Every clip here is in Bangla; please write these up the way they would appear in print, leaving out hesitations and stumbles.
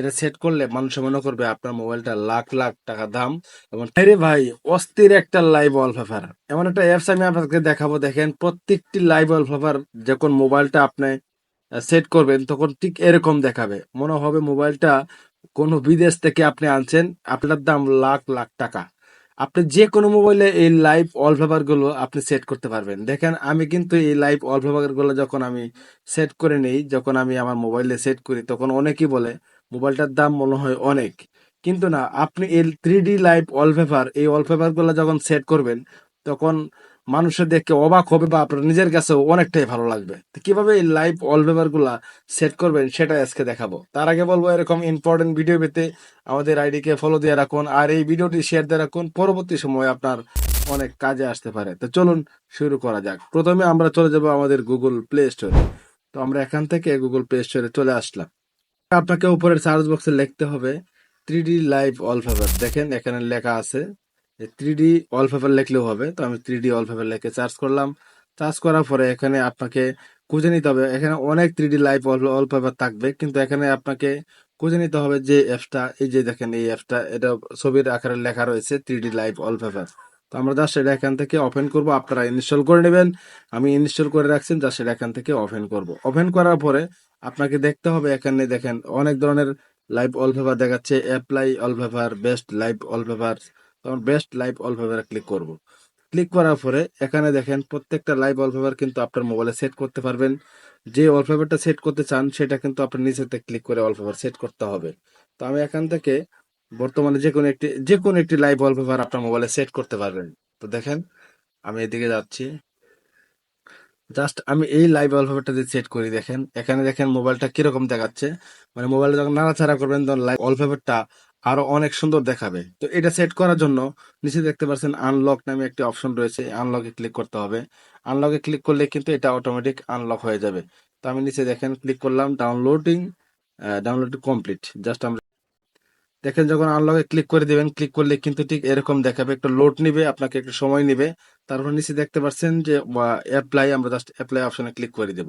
এটা সেট করলে মানুষ মনে করবে আপনার মোবাইলটা লাখ লাখ টাকা দাম। এবং আরে ভাই, অস্থির একটা লাইভ ওয়ালপেপার, এমন একটা অ্যাপস আমি আপনাকে দেখাবো। দেখেন, প্রত্যেকটি লাইভ ওয়ালপেপার যখন মোবাইলটা আপনি সেট করবেন তখন ঠিক এরকম দেখাবে, মনে হবে মোবাইলটা কোনো বিদেশ থেকে আপনি আনছেন, আপনার দাম লাখ লাখ টাকা। আপনি যে কোনো মোবাইলে এই লাইভ ওয়ালপেপার গুলো আপনি সেট করতে পারবেন। দেখেন, আমি কিন্তু এই লাইভ ওয়ালপেপার গুলো যখন আমি সেট করে নেই, যখন আমি আমার মোবাইলে সেট করি, তখন অনেকেই বলে মোবাইলটার দাম মনে হয় অনেক। কিন্তু না, আপনি এই 3D লাইভ ওয়ালপেপার, এই ওয়ালপেপার গুলো যখন সেট করবেন, তখন মানুষের দেখে অবাক হবে বা আপনার নিজের কাছেও অনেকটাই ভালো লাগবে। তো কিভাবে এই লাইভ ওয়ালপেপার গুলা সেট করবেন সেটা আজকে দেখাবো। তার আগে বলবো, এরকম ইম্পর্টেন্ট ভিডিও পেতে আমাদের আইডি কে ফলো দিয়ে রাখুন, আর এই ভিডিওটি শেয়ার দিয়ে রাখুন, পরবর্তী সময় আপনার অনেক কাজে আসতে পারে। তো চলুন শুরু করা যাক। প্রথমে আমরা চলে যাব আমাদের গুগল প্লে স্টোরে। তো আমরা এখান থেকে গুগল প্লে স্টোরে চলে আসলাম। আপনাকে উপরের সার্চ বক্সে লিখতে হবে 3D লাইভ ওয়ালপেপার। দেখেন এখানে লেখা আছে 3D ওয়ালপেপার, লিখলেও হবে। তো আমি 3D ওয়ালপেপার লিখে সার্চ করলাম। সার্চ করার পরে এখানে আপনাকে খুঁজে নিতে হবে, এখানে অনেক 3D লাইভ ওয়ালপেপার থাকবে, কিন্তু এখানে আপনাকে খুঁজে নিতে হবে যে অ্যাপসটা, এই যে দেখেন এই অ্যাপসটা, এটা ছবির আকারে লেখা রয়েছে 3D লাইভ ওয়ালপেপার। তো আমরা জাস্ট এটা এখান থেকে ওপেন করব, আপনারা ইনস্টল করে নেবেন। আমি ইনস্টল করে রাখছি, জাস্ট এটা এখান থেকে ওপেন করব। ওপেন করার পরে আপনাকে দেখতে হবে, এখানে দেখেন অনেক ধরনের লাইভ ওয়ালপেপার দেখাচ্ছে, apply wallpaper, best live wallpaper. তখন বেস্ট লাইভ ওয়ালপেপারে ক্লিক করব। ক্লিক করার পরে এখানে দেখেন প্রত্যেকটা লাইভ ওয়ালপেপার কিন্তু আপনার মোবাইলে সেট করতে পারবেন। যে ওয়ালপেপারটা সেট করতে চান সেটা কিন্তু আপনার নিচেতে ক্লিক করে ওয়ালপেপার সেট করতে হবে। তো আমি এখান থেকে বর্তমানে যে কোনো একটি লাইভ ওয়ালপেপার আপনার মোবাইলে সেট করতে পারবেন। তো দেখেন, আমি এদিকে যাচ্ছি, জাস্ট আমি এই লাইভ ওয়ালপেপারটা দিয়ে সেট করি। দেখেন এখানে, দেখেন মোবাইলটা কিরকম দেখাচ্ছে, মানে মোবাইলটা যখন নাড়াচাড়া করবেন তখন লাইভ ওয়ালপেপারটা আরো অনেক সুন্দর দেখাবে। তো এটা সেট করার জন্য নিচে দেখতে পাচ্ছেন আনলক নামে একটি অপশন রয়েছে, আনলকে ক্লিক করতে হবে। আনলকে ক্লিক করলে কিন্তু এটা অটোমেটিক আনলক হয়ে যাবে। তো আমি নিচে দেখেন ক্লিক করলাম, ডাউনলোড কমপ্লিট। জাস্ট আমরা দেখেন যখন আনলকে ক্লিক করে দিবেন, ক্লিক করলে কিন্তু ঠিক এরকম দেখাবে, একটু লোড নিবে, আপনাকে একটু সময় নিবে। তারপর নিচে দেখতে পাচ্ছেন যে অ্যাপ্লাই, আমরা জাস্ট অ্যাপ্লাই অপশনে ক্লিক করে দেব।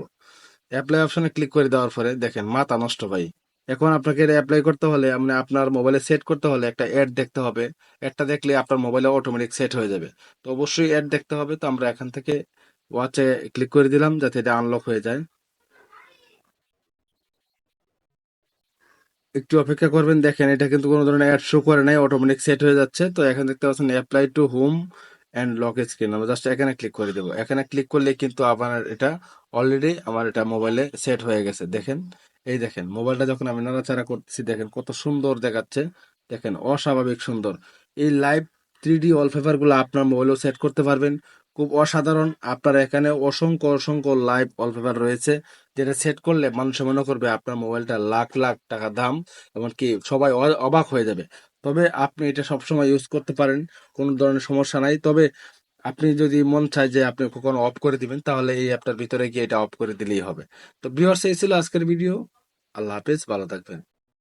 অ্যাপ্লাই অপশনে ক্লিক করে দেওয়ার পরে দেখেন মাথা নষ্ট ভাই। এখন আপনাকে এটা অ্যাপ্লাই করতে হলে, মানে আপনার মোবাইলে সেট করতে হলে একটা অ্যাড দেখতে হবে। অ্যাডটা দেখলে আপনার মোবাইলে অটোমেটিক সেট হয়ে যাবে। তো অবশ্যই অ্যাড দেখতে হবে। তো আমরা এখান থেকে ওয়াচে ক্লিক করে দিলাম যাতে এটা আনলক হয়ে যায়। একটু অপেক্ষা করবেন। দেখেন এটা কিন্তু কোনো ধরনের অ্যাড শো করে নাই, অটোমেটিক সেট হয়ে যাচ্ছে। তো এখানে দেখতে পাচ্ছেন apply to home and lock screen, আমরা জাস্ট এখানে ক্লিক করে দেবো। এখানে ক্লিক করলে কিন্তু আপনার এটা অলরেডি আমার এটা মোবাইলে সেট হয়ে গেছে। দেখেন, এই দেখেন মোবাইলটা যখন আমি নাড়াচাড়া করতেছি, দেখেন কত সুন্দর দেখাচ্ছে। দেখেন অস্বাভাবিক সুন্দর। এই লাইভ 3D ওয়ালপেপার গুলো আপনার মোবাইলেও সেট করতে পারবেন, খুব অসাধারণ। আপনার এখানে অসংখ্য অসংখ্য লাইভ ওয়ালপেপার রয়েছে, যেটা সেট করলে মানুষ মনে করবে আপনার মোবাইলটা লাখ লাখ টাকা দাম। এমনকি সবাই অবাক হয়ে যাবে। তবে আপনি এটা সবসময় ইউজ করতে পারেন, কোনো ধরনের সমস্যা নাই। তবে আপনি যদি মন চায় যে আপনি কখনো অফ করে দিবেন, তাহলে এই অ্যাপটার ভিতরে গিয়ে এটা অফ করে দিলেই হবে। তো ভিউয়ার্স, এই ছিল আজকের ভিডিও। আল্লাহ হাফেজ, ভালো থাকবেন।